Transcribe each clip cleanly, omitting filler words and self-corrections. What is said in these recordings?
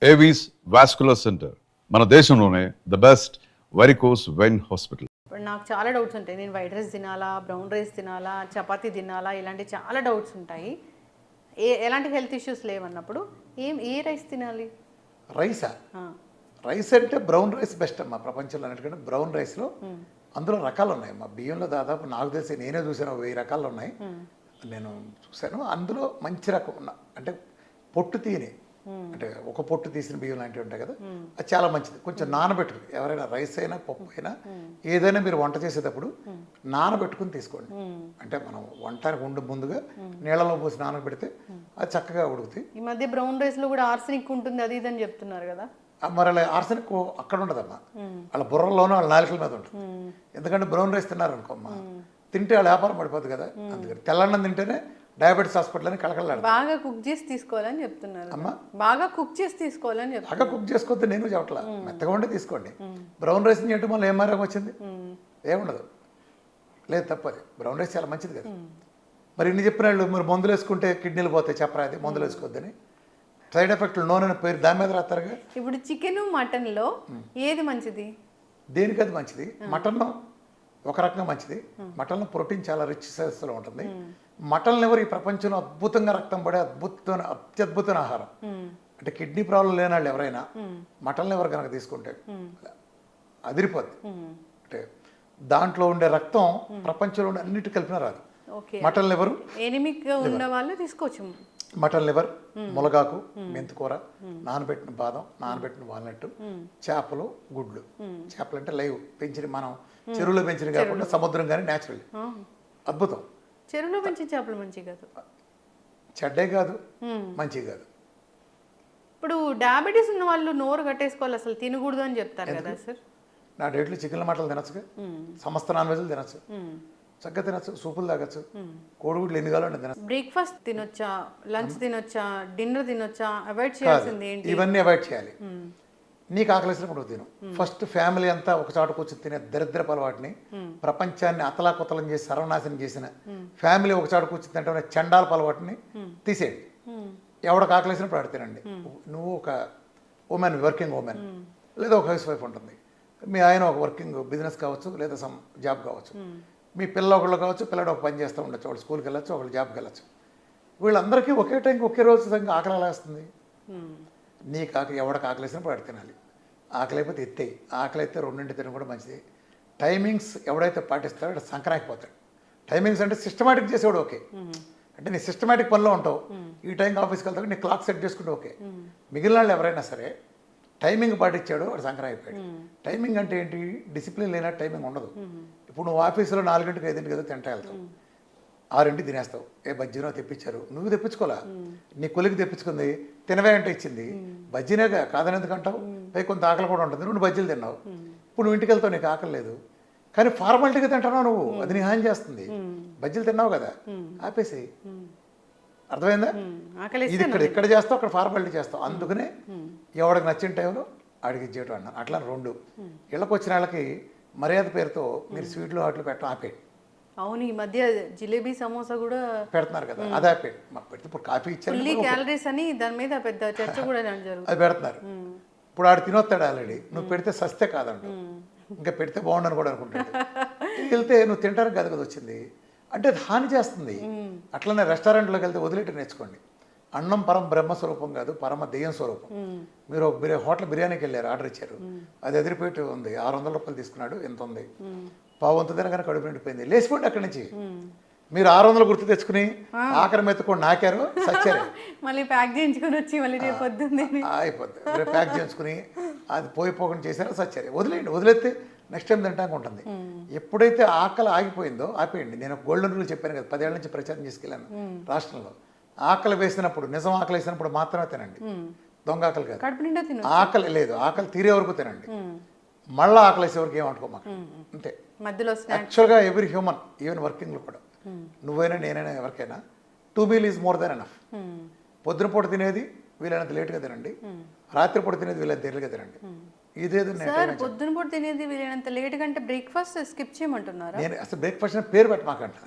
Avis vascular centre మన దేశంలోనే the best varicose vein hospital. ఇప్పుడు నాకు చాలా డౌట్స్ ఉంటాయి. నేను వైట్ రైస్ తినాలా, బ్రౌన్ రైస్ తినాలా, చపాతీ తినాలా, ఇలాంటి చాలా డౌట్స్ ఉంటాయి. ఎలాంటి హెల్త్ ఇష్యూస్ లేవన్నప్పుడు ఏ రైస్ తినాలి? రైసా? రైస్ అంటే బ్రౌన్ రైస్ బెస్ట్ అమ్మా ప్రపంచంలో. అన్నిటికంటే బ్రౌన్ రైస్లో అందులో రకాలు ఉన్నాయి అమ్మా. బియ్యంలో దాదాపు నాకు తెలిసి నేనే చూసాను 1000 రకాలు ఉన్నాయి. నేను చూశాను. అందులో మంచి రకం అంటే పొట్టు తీయని, అంటే ఒక పొట్టు తీసిన బియ్యం లాంటివి ఉంటాయి కదా, అది చాలా మంచిది. కొంచెం నానబెట్టుకుని, ఎవరైనా రైస్ అయినా పప్పు అయినా ఏదైనా మీరు వంట చేసేటప్పుడు నానబెట్టుకుని తీసుకోండి. అంటే మనం వంటకు ముందుగా నీళ్ళలో పోసి నానబెడితే అది చక్కగా ఉడుకుతాయి. ఈ మధ్య బ్రౌన్ రైస్లో కూడా ఆర్సెనిక్ ఉంటుంది, అది ఇదని చెప్తున్నారు కదా. మరి అలా ఆర్సెనిక్ అక్కడ ఉండదమ్మా, వాళ్ళ బుర్రలోనూ వాళ్ళ నాలుకల మీద ఉంటుంది. ఎందుకంటే బ్రౌన్ రైస్ తిన్నారనుకోమ్మా, తింటే వాళ్ళ వ్యాపారం పడిపోతుంది కదా. అందుకని తెల్లన్నం తింటేనే డయాబెటీస్ హాస్పిటల్ అని కలకలాడు. బాగా కుక్ చేసి తీసుకోవాలని చెప్తున్నారు అమ్మా. బాగా కుక్ చేసి తీసుకోవాలని చెప్తున్నారు. బాగా కుక్ చేసుకోవద్దు నేను చెప్పట్లా, మెత్తగా ఉండి తీసుకోండి. బ్రౌన్ రైస్ చేయటం వల్ల ఏం మారం వచ్చింది? ఏముండదు. లేదు, తప్పది. బ్రౌన్ రైస్ చాలా మంచిది కదా. మరి ఇన్ని చెప్పిన వాళ్ళు మీరు మందులు వేసుకుంటే కిడ్నీలు పోతాయి చెప్పరా, అది మందులు వేసుకోవద్దని. సైడ్ ఎఫెక్ట్లు నూనె పేరు దాని మీద రాస్తారుగా. ఇప్పుడు చికెన్ మటన్లో ఏది మంచిది? దేనికి అది మంచిది? మటన్ ఒక రకంగా మంచిది. మటన్లో ప్రోటీన్ చాలా రిచ్ సైజులో ఉంటుంది. మటన్ లివర్ ఈ ప్రపంచంలో అద్భుతంగా రక్తం పడే అత్యద్భుతమైన ఆహారం. అంటే కిడ్నీ ప్రాబ్లం లేని వాళ్ళు ఎవరైనా మటన్ లివర్ కనుక తీసుకుంటే అదిరిపోద్ది. అంటే దాంట్లో ఉండే రక్తం ప్రపంచంలో ఉండే అన్నిటి కలిపిన రాదు. మటన్ లివర్ ఎనిమిక్గా ఉన్న వాళ్ళు తీసుకోవచ్చు. మటన్ లివర్, ములగాకు, మెంతికూర, నానబెట్టిన బాదం, నానబెట్టిన వాల్నట్, చేపలు, గుడ్లు. చేపలు అంటే లైవ్ పెంచిన, మనం చెరువులో పెంచిన కాకుండా సముద్రం కానీ న్యాచురల్. అద్భుతం. చెరువులో పెంచిన చేపలు మంచివి కాదు, చెడ్డే కాదు, మంచివి కాదు. ఇప్పుడు డయాబెటీస్ ఉన్న వాళ్ళు నోరు కట్టేసుకోవాలి, అసలు తినకూడదు అని చెప్తారు కదా సార్. నా డేట్లో చికెన్ల మటలు తినచ్చుగా, సమస్త నాన్ వెజ్లు తినచ్చు, చక్కగా తినచ్చు, సూపులు తాగచ్చు, కోడిగుడ్లు ఎన్ని కావాలంటే తినచ్చు. బ్రేక్ఫాస్ట్ తినొచ్చా, లంచ్ తినొచ్చా, డిన్నర్ తినొచ్చా? అవాయిడ్ చేయాల్సింది ఏంటి? ఇవన్నీ అవాయిడ్ చేయాలి. నీకు ఆకలిసినప్పుడు తిను. ఫస్ట్ ఫ్యామిలీ అంతా ఒక చాటు కూర్చొని తినే దరిద్రపు అలవాటుని, ప్రపంచాన్ని అతలాకుతలం చేసి సర్వనాశనం చేసిన ఫ్యామిలీ ఒక చాటు కూర్చొని తింటే చండాల అలవాటుని తీసేయండి. ఎవడికి ఆకలిసినప్పుడు ఆడు తినండి. నువ్వు ఒక ఉమెన్, వర్కింగ్ ఉమెన్, లేదా ఒక హౌస్ వైఫ్ ఉంటుంది, మీ ఆయన ఒక వర్కింగ్ బిజినెస్ కావచ్చు, లేదా సమ్ జాబ్ కావచ్చు, మీ పిల్ల ఒకళ్ళు కావచ్చు, పిల్లడు ఒక పని చేస్తూ ఉండొచ్చు, ఒకళ్ళు స్కూల్కి వెళ్ళచ్చు, ఒకళ్ళు జాబ్కి వెళ్ళచ్చు. వీళ్ళందరికీ ఒకే టైంకి ఒకే రోజు ఆకలి ఎలా వస్తుంది? నీకు ఆకలి, ఎవడికి ఆకలిసినప్పుడు వాడు తినాలి. ఆకలి అయిపోతే ఎత్తేయి. ఆకలి అయితే 2 తినడం కూడా మంచిది. టైమింగ్స్ ఎవడైతే పాటిస్తాడో వాడు సంక్రాంతిపోతాడు. టైమింగ్స్ అంటే సిస్టమేటిక్ చేసేవాడు ఓకే. అంటే నీ సిస్టమేటిక్ పనిలో ఉంటావు, ఈ టైంకి ఆఫీస్కి వెళ్తావు, నీ క్లాక్ సెట్ చేసుకుంటే ఓకే. మిగిలిన వాళ్ళు ఎవరైనా సరే టైమింగ్ పాటించాడు వాడు సంక్రాంతి అయిపోయాడు. టైమింగ్ అంటే ఏంటి? డిసిప్లిన్ లేనట్టు టైమింగ్ ఉండదు. ఇప్పుడు నువ్వు ఆఫీసులో 4 గంటలకు 5 గంటలకు తింటా వెళ్తావు, 6 తినేస్తావు. బజ్జీనో తెప్పించారు, నువ్వు తెప్పించుకోలే, నీ కొలికి తెప్పించుకుంది, తినవే అంటే ఇచ్చింది, బజ్జీనేగా కాదని ఎందుకు అంటావు? పై కొంత ఆకలి కూడా ఉంటుంది, నువ్వు బజ్జీలు తిన్నావు. ఇప్పుడు నువ్వు ఇంటికి వెళ్తావు, నీకు ఆకలి లేదు, కానీ ఫార్మాలిటీగా తింటున్నావు నువ్వు, అది నీ హాని చేస్తుంది. బజ్జీలు తిన్నావు కదా, ఆపేసి. అర్థమైందా? ఇది ఇక్కడ చేస్తావు, అక్కడ ఫార్మాలిటీ చేస్తావు. అందుకనే ఎవడికి నచ్చిన టైంలో అడిగి ఇచ్చేయటం అన్నాను. అట్లా 2 ఇళ్ళకి వచ్చిన వాళ్ళకి మర్యాద పేరుతో మీరు స్వీట్లు వాటిలో పెట్టడం ఆపేయండి. అవును, ఈ మధ్య జిలేబీ సమోసా కూడా పెడుతున్నారు కదా, అది ఆపేయండి. మాకు పెడితే ఇప్పుడు కాఫీ ఇచ్చారు, క్యాలరీస్ అని దాని మీద పెద్ద చర్చ కూడా జరుగుతుంది. అది పెడుతున్నారు. ఇప్పుడు ఆడు తినొస్తాడు ఆల్రెడీ, నువ్వు పెడితే సస్తే కాదంట, ఇంకా పెడితే బాగుండని కూడా అనుకుంటాడు. వెళ్తే నువ్వు తింటానికి కదా వచ్చింది అంటే అది హాని చేస్తుంది. అట్లనే రెస్టారెంట్లోకి వెళ్తే వదిలేటి నేర్చుకోండి. అన్నం పరమ బ్రహ్మస్వరూపం కాదు, పరమ దెయ్యం స్వరూపం. మీరు హోటల్ బిర్యానీకి వెళ్ళారు, ఆర్డర్ ఇచ్చారు, అది ఎదిరిపోయి ఉంది, 600 రూపాయలు తీసుకున్నాడు, ఎంత ఉంది, పావంత తినగానే కడుపు నిండిపోయింది, లేచిపోండి అక్కడి నుంచి. మీరు 600 గుర్తు తెచ్చుకుని ఆఖరి మెత్తుకొని నాకారు, సచ్చారు, మళ్ళీ ప్యాక్ చేయించుకుని వచ్చి మళ్ళీ రేపు పొద్దున్నే అయిపోద్ది. రేపు ప్యాక్ చేయించుకుని అది పోకుండా చేశారో సచ్చారు. వదిలేయండి, వదిలేస్తే నెక్స్ట్ టైం తింటానికి ఉంటుంది. ఎప్పుడైతే ఆకలి ఆగిపోయిందో ఆపేయండి. నేను గోల్డెన్ రూల్ చెప్పాను కదా, 10 ఏళ్ళ నుంచి ప్రచారం చేసుకెళ్ళాను రాష్ట్రంలో. ఆకలి వేసినప్పుడు, నిజం ఆకలి వేసినప్పుడు మాత్రమే తినండి, దొంగ ఆకలి కాదు. ఆకలి లేదు, ఆకలి తీరే వరకు తినండి, మళ్ళీ ఆకలి వేసే వరకు ఏమనుకోమాక అంతే. యాక్చువల్గా ఎవ్రీ హ్యూమన్, ఈవెన్ వర్కింగ్లో కూడా, నువ్వైనా నేనైనా ఎవరికైనా 2 meal is more than enough. పొద్దున పూట తినేది వీలైనంత లేట్గా తినండి, రాత్రిపూట తినేది వీలైనంత ఎర్లీగా తినండి. ఇదేదో పొద్దున పూట తినేది వీలైనంత లేట్ కంటే బ్రేక్ఫాస్ట్ స్కిప్ చేయమంటున్నారు. నేను అసలు బ్రేక్ఫాస్ట్ అని పేరు పెట్టమాకంట.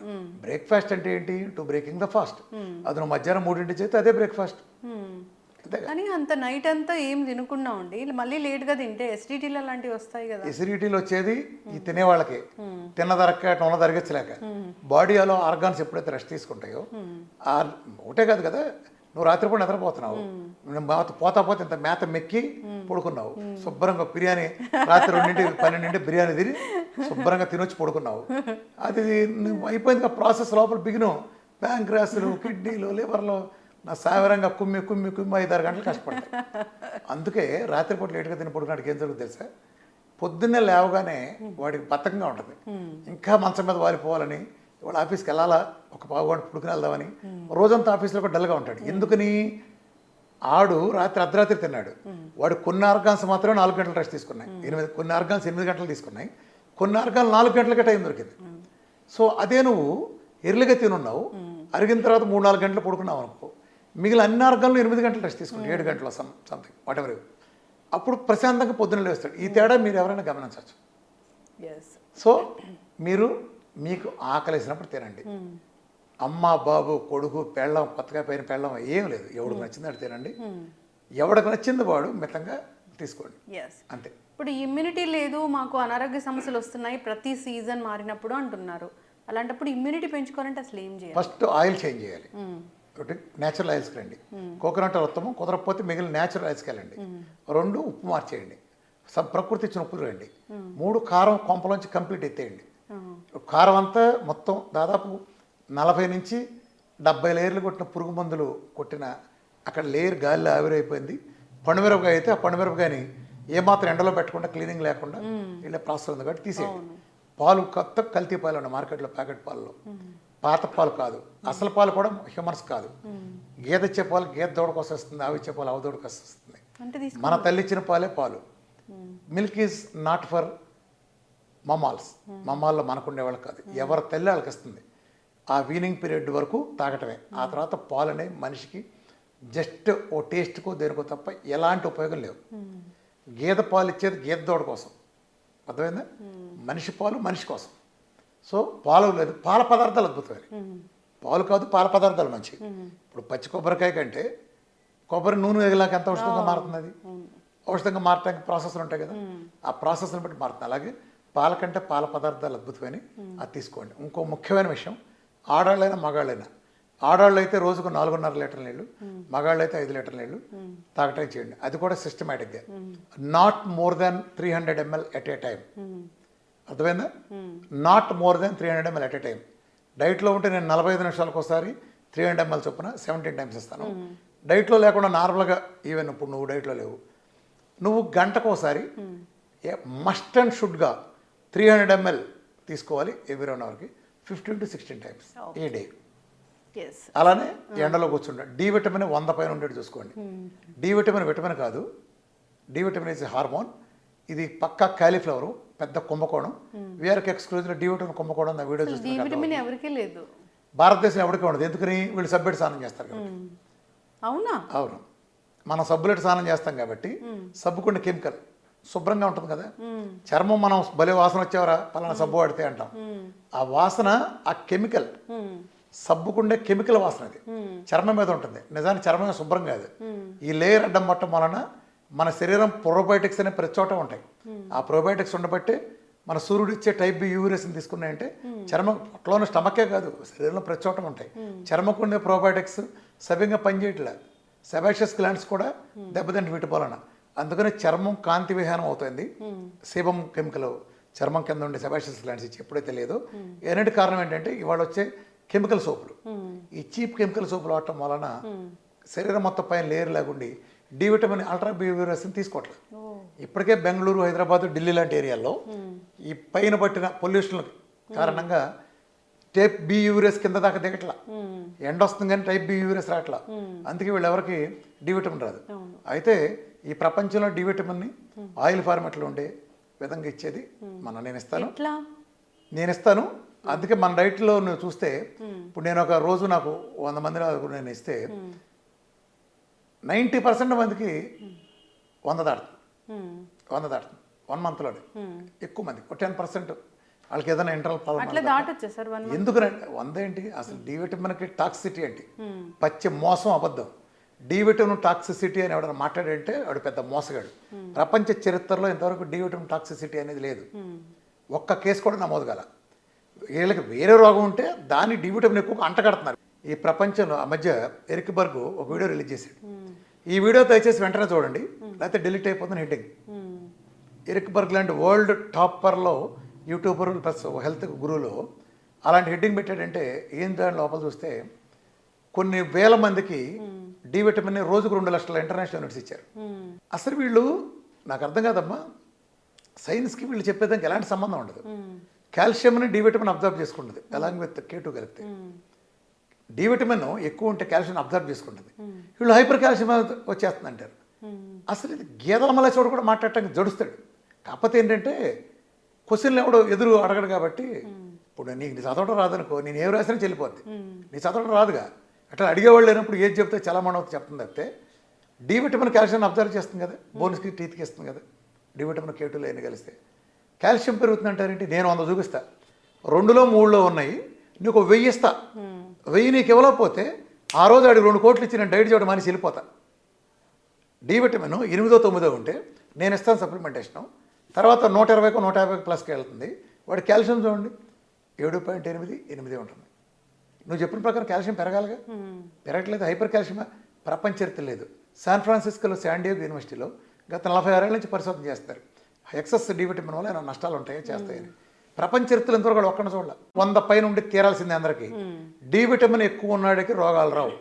బ్రేక్ఫాస్ట్ అంటే ఏంటి? To breaking the fast. అది నువ్వు మధ్యాహ్నం 3 చేస్తే అదే బ్రేక్ఫాస్ట్. కానీ అంత నైట్ అంతా ఏం తినకుండా ఉండి మళ్ళీ లేట్గా తింటే ఎస్డిటీలు అలాంటివి వస్తాయి కదా. ఎసిడిటీలు వచ్చేది ఈ తినేవాళ్ళకి, తిన్నదరక్క ఉన్న తరగచ్చలేక. బాడీలో ఆర్గాన్స్ ఎప్పుడైతే రెస్ట్ తీసుకుంటాయో ఒకటే కాదు కదా, నువ్వు రాత్రిపూట నిద్రపోతున్నావు, పోతా పోతే ఇంత మేత మెక్కి పడుకున్నావు, శుభ్రంగా బిర్యానీ రాత్రి 2-12 బిర్యానీ తిని శుభ్రంగా తినొచ్చి పడుకున్నావు. అది నువ్వు అయిపోయింది ప్రాసెస్ లోపల బిగిను ప్యాంక్రాస్లు, కిడ్నీలు, లివర్లో నా సాధారణంగా కుమ్మి 5-6 గంటలు కష్టపడతాయి. అందుకే రాత్రిపూట లేటుగా తిని పడుకున్నాడికి ఏం జరుగుతుంది తెలుసా, పొద్దున్నే లేవగానే వాడికి బద్ధకంగా ఉంటుంది, ఇంకా మంచం మీద వాలిపోవాలని, ఇవాళ ఆఫీస్కి వెళ్ళాలా, ఒక పావుగంట పుడుకుని వెళ్దామని, రోజంతా ఆఫీస్లో కూడా డల్గా ఉంటాడు. ఎందుకని? ఆడు అర్ధరాత్రి తిన్నాడు. వాడు కొన్ని ఆర్గాన్స్ మాత్రమే 4 గంటలు రెస్ట్ తీసుకున్నాయి, కొన్ని ఆర్గాన్స్ 8 గంటలు తీసుకున్నాయి, కొన్ని ఆర్గాన్స్ 4 గంటలకే టైం దొరికింది. సో అదే నువ్వు ఎర్లీగా తినున్నావు, అరిగిన తర్వాత 3-4 గంటలు పడుకున్నావు అనుకో, మిగిలిన అన్ని ఆర్గాన్లు 8 గంటలు రెస్ట్ తీసుకున్నావు, 7 గంటలు సంథింగ్ వాట్ ఎవర్. అప్పుడు ప్రశాంతంగా పొద్దున్న లేస్తాడు. ఈ తేడా మీరు ఎవరైనా గమనించవచ్చు. సో మీకు ఆకలేసినప్పుడు తినండి. అమ్మ, బాబు, కొడుకు, పెళ్ళం, కొత్తగా పైన పెళ్ళం ఏం లేదు, ఎవడికి నచ్చింది తినండి, ఎవడికి నచ్చింది వాడు మితంగా తీసుకోండి, అంతే. ఇప్పుడు ఇమ్యూనిటీ లేదు, మాకు అనారోగ్య సమస్యలు వస్తున్నాయి ప్రతి సీజన్ మారినప్పుడు అంటున్నారు. అలాంటప్పుడు ఇమ్యూనిటీ పెంచుకోవాలంటే అసలు ఏం చేయాలి? ఫస్ట్ ఆయిల్ చేంజ్ చేయాలి. ఒకటి నేచురల్ ఆయిల్స్కి రండి, కోకోనట్ ఉత్తమం, కుదరకపోతే మిగిలిన నేచురల్ ఆయిల్స్కి వెళ్ళండి. 2 ఉప్పు మార్చేయండి, ప్రకృతి ఇచ్చిన ఉప్పులు రండి. 3 కారం కొంపలోంచి కంప్లీట్ ఎత్తేయండి. కారం అంతా మొత్తం దాదాపు 40-70 లేయర్లు కొట్టిన పురుగు మందులు కొట్టిన అక్కడ లేయర్ గాలిలో ఆవిరైపోయింది. పండుమిరపకాయ అయితే ఆ పండుమిరపకాయని ఏమాత్రం ఎండలో పెట్టకుండా, క్లీనింగ్ లేకుండా ఇలా ప్రాసెస్ ఉంది కాబట్టి తీసేయండి. పాలు కొత్త కల్తీ పాలు ఉన్నాయి మార్కెట్లో, ప్యాకెట్ పాలలో, పాత పాలు కాదు, అసలు పాలు కూడా హ్యూమన్స్ కాదు. గేదె ఇచ్చే పాలు గేదె దూడ కోసం వస్తుంది, ఆవు ఇచ్చే పాలు ఆవు దూడ కోసం వస్తుంది. మన తల్లి ఇచ్చిన పాలే పాలు. మిల్క్ ఈజ్ నాట్ ఫర్ మమ్మాల్స్, మమ్మాల్లో మనకుండే వాళ్ళకి కాదు, ఎవరి తల్లి వాళ్ళకి ఇస్తుంది. ఆ వీనింగ్ పీరియడ్ వరకు తాగటమే. ఆ తర్వాత పాలు అనేవి మనిషికి జస్ట్ ఓ టేస్ట్కో దేనికో తప్ప ఎలాంటి ఉపయోగం లేవు. గేదె పాలు ఇచ్చేది గేదె దూడ కోసం, అర్థమైందా? మనిషి పాలు మనిషి కోసం. సో పాలు లేదు, పాల పదార్థాలు అద్భుతమైన, పాలు కాదు పాల పదార్థాలు మంచివి. ఇప్పుడు పచ్చి కొబ్బరికాయ కంటే కొబ్బరి నూనె ఎగలాక ఎంత ఔషధంగా మారుతుంది, అది ఔషధంగా మారటానికి ప్రాసెస్లు ఉంటాయి కదా, ఆ ప్రాసెస్ని బట్టి మారుతుంది. అలాగే పాల కంటే పాల పదార్థాలు అద్భుతమైన, అది తీసుకోండి. ఇంకో ముఖ్యమైన విషయం, ఆడాళ్ళైనా మగాళ్ళైనా, ఆడాళ్ళు అయితే రోజుకు 4.5 లీటర్ల నీళ్ళు, మగాళ్ళు అయితే 5 లీటర్ల నీళ్ళు తాగటం చేయండి. అది కూడా సిస్టమేటిక్గా, not more than 300 ml at a time. అర్థమైందా? Not more than 300 ml at a time. డైట్లో ఉంటే నేను 45 నిమిషాలకు ఒకసారి 300 ml చొప్పున 17 టైమ్స్ ఇస్తాను. డైట్లో లేకుండా నార్మల్గా, ఈవెన్ ఇప్పుడు నువ్వు డైట్లో లేవు, నువ్వు గంటకు ఒకసారి మస్ట్ అండ్ షుడ్గా 300 ml తీసుకోవాలి every 1 అవర్కి, 15 to 16 times A day. అలానే ఎండలో కూర్చుంటా. డి విటమిన్ 100 పైన ఉండేది చూసుకోండి. డి విటమిన్ కాదు, డి విటమిన్ ఇస్ హార్మోన్. ఇది పక్కా కాలీఫ్లవర్, పెద్ద కుంభకోణం. వీఆర్కి ఎక్స్క్లూజివ్ డి విటమిన్ కుంభకోణం నా వీడియో చూస్తే భారతదేశం ఎవరికి ఉండదు. ఎందుకని? వీళ్ళు సబ్బెట్టి స్నానం చేస్తారు కాబట్టి. అవును, మనం సబ్బులెట్టి స్నానం చేస్తాం కాబట్టి సబ్బుకున్న కెమికల్ శుభ్రంగా ఉంటుంది కదా. చర్మం మనం భలే వాసన వచ్చేవరా పలానా సబ్బు వాడితే అంటాం. ఆ వాసన, ఆ కెమికల్, సబ్బుకుండే కెమికల్ వాసన అది చర్మం మీద ఉంటుంది. నిజానికి చర్మం శుభ్రం కాదు. ఈ లేయర్ అడ్డం పట్టడం వలన మన శరీరం ప్రోబయోటిక్స్ అనే ప్రతి చోట ఉంటాయి. ఆ ప్రోబయోటిక్స్ ఉండబట్టి మన సూర్యుడు ఇచ్చే టైప్ బి యూరేస్ని తీసుకున్నాయంటే చర్మం పొట్టలోని స్టమకే కాదు, శరీరంలో ప్రతి చోట ఉంటాయి. చర్మకుండే ప్రోబయోటిక్స్ సవ్యంగా పనిచేయట్లే. సెబాషియస్ గ్లాండ్స్ కూడా దెబ్బతింటి వీటి వలన. అందుకని చర్మం కాంతి విహానం అవుతుంది. సేబం కెమికల్ చర్మం కింద ఉండే సెబాషియస్ గ్లాండ్స్ ఇచ్చి ఎప్పుడైతే లేదో, ఏనాటి కారణం ఏంటంటే ఇవాళ వచ్చే కెమికల్ సోపులు, ఈ చీప్ కెమికల్ సోపులు వాడటం వలన శరీరం మొత్తం పైన లేయర్ లాగుండి డి విటమిన్ అల్ట్రా బియూరస్ని తీసుకోవట్లేదు. ఇప్పటికే బెంగళూరు, హైదరాబాద్, ఢిల్లీ లాంటి ఏరియాల్లో ఈ పైన పట్టిన పొల్యూషన్ కారణంగా టైప్ బి యూరియస్ కింద దాకా దిగట్లా. ఎండ వస్తుంది కానీ టైప్ బి యూరియస్ రావట్లా. అందుకే వీళ్ళు ఎవరికి డి విటమిన్ రాదు. అయితే ఈ ప్రపంచంలో డి విటమిన్ని ఆయిల్ ఫార్మాట్లో ఉండే విధంగా ఇచ్చేది నేను ఇస్తాను. అందుకే మన డైట్లో నువ్వు చూస్తే, ఇప్పుడు నేను ఒక రోజు నాకు 100 మంది నేను ఇస్తే 90% మందికి 100 దాటుతుంది 1 మంత్లోనే. ఎక్కువ మంది 10% వాళ్ళకి ఏదైనా ఇంటర్నల్ ప్రాబ్లం. ఎందుకు 100 ఏంటి? అసలు డి విటమిన్కి టాక్సిటీ ఏంటి? పచ్చి మోసం, అబద్ధం. డి విటమిన్ టాక్సిసిటీ అని ఎవడన్నా మాట్లాడంటే వాడు పెద్ద మోసగాడు. ప్రపంచ చరిత్రలో ఇంతవరకు డి విటమిన్ టాక్సిసిటీ అనేది లేదు. ఒక్క కేసు కూడా నమోదు కాల. వీళ్ళకి వేరే రోగం ఉంటే దాన్ని డి విటమిన్ ఎక్కువ అంటగడుతున్నారు. ఈ ప్రపంచంలో ఆ మధ్య ఎరిక్ బర్గ్ ఒక వీడియో రిలీజ్ చేశాడు. ఈ వీడియో దయచేసి వెంటనే చూడండి, లేకపోతే డిలీట్ అయిపోతుంది హెడ్డింగ్. ఎరిక్ బర్గ్ లాంటి వరల్డ్ టాపర్లో యూట్యూబర్ ప్లస్ హెల్త్ గురువులో అలాంటి హెడ్డింగ్ పెట్టాడంటే ఏం దాని లోపల చూస్తే కొన్ని వేల మందికి డి విటమిన్ రోజుకు 2 లక్షల ఇంటర్నేషనల్ యూనిట్స్ ఇచ్చారు. అసలు వీళ్ళు నాకు అర్థం కాదమ్మా, సైన్స్కి వీళ్ళు చెప్పేదానికి ఎలాంటి సంబంధం ఉండదు. కాల్షియంని డి విటమిన్ అబ్జర్వ్ చేసుకుంటుంది అలాంగ్ విత్ K2 కలిపితే. డి విటమిన్ ఎక్కువ ఉంటే కాల్షియం అబ్జర్వ్ చేసుకుంటుంది. వీళ్ళు హైపర్ కాల్షియం వచ్చేస్తుంది అంటారు. అసలు ఇది గేదెల మలేసోడు కూడా మాట్లాడటానికి జడుస్తాడు. కాకపోతే ఏంటంటే క్వశ్చన్లు ఎవడో ఎదురు అడగడు కాబట్టి, ఇప్పుడు నీకు నీ చదవడం రాదనుకో, నేను ఏం రాసినా చెల్లిపోద్ది. నీ చదవడం రాదుగా, అట్లా అడిగేవాళ్ళు లేనప్పుడు ఏది చెప్తే చాలా మనం చెప్తుంది తప్పితే డి విటమిన్ కాల్షియం అబ్జర్వ్ చేస్తుంది కదా, బోన్స్కి టీత్కి ఇస్తుంది కదా. డి విటమిన్ K2 లేని కలిస్తే కాల్షియం పెరుగుతుంది అంటారేంటి? నేను 100 చూపిస్తా, 2లో 3లో ఉన్నాయి, నీకు 1000 ఇస్తా. 1000 నీకు ఇవ్వలేకపోతే ఆ రోజు ఆడికి 2 కోట్లు ఇచ్చి నేను డైట్ చేయడం మానేసి వెళ్ళిపోతా. డి విటమిన్ 8, 9 ఉంటే నేను ఇస్తాను సప్లిమెంటేషన్. తర్వాత 120, 150 ప్లస్కి వెళ్తుంది. వాడి కాల్షియం చూడండి 7.8 ఉంటుంది. నువ్వు చెప్పిన ప్రకారం కాల్షియం పెరగాలిగా, పెరగట్లేదు. హైపర్ కాల్షియం ప్రపంచ చరిత్ర లేదు. శాన్ ఫ్రాన్సిస్కోలో శాండియాగో యూనివర్సిటీలో గత 46 ఏళ్ళ నుంచి పరిశోధన చేస్తారు. ఎక్సెస్ డి విటమిన్ వల్ల ఏమైనా నష్టాలు ఉంటాయో చేస్తాయని. ప్రపంచ చరిత్రలో ఇంతవరకు ఒక్కడిని చూడాలి. 100 పైన ఉండి తీరాల్సిందే అందరికీ. డి విటమిన్ ఎక్కువ ఉన్నాడికి రోగాలు రావు.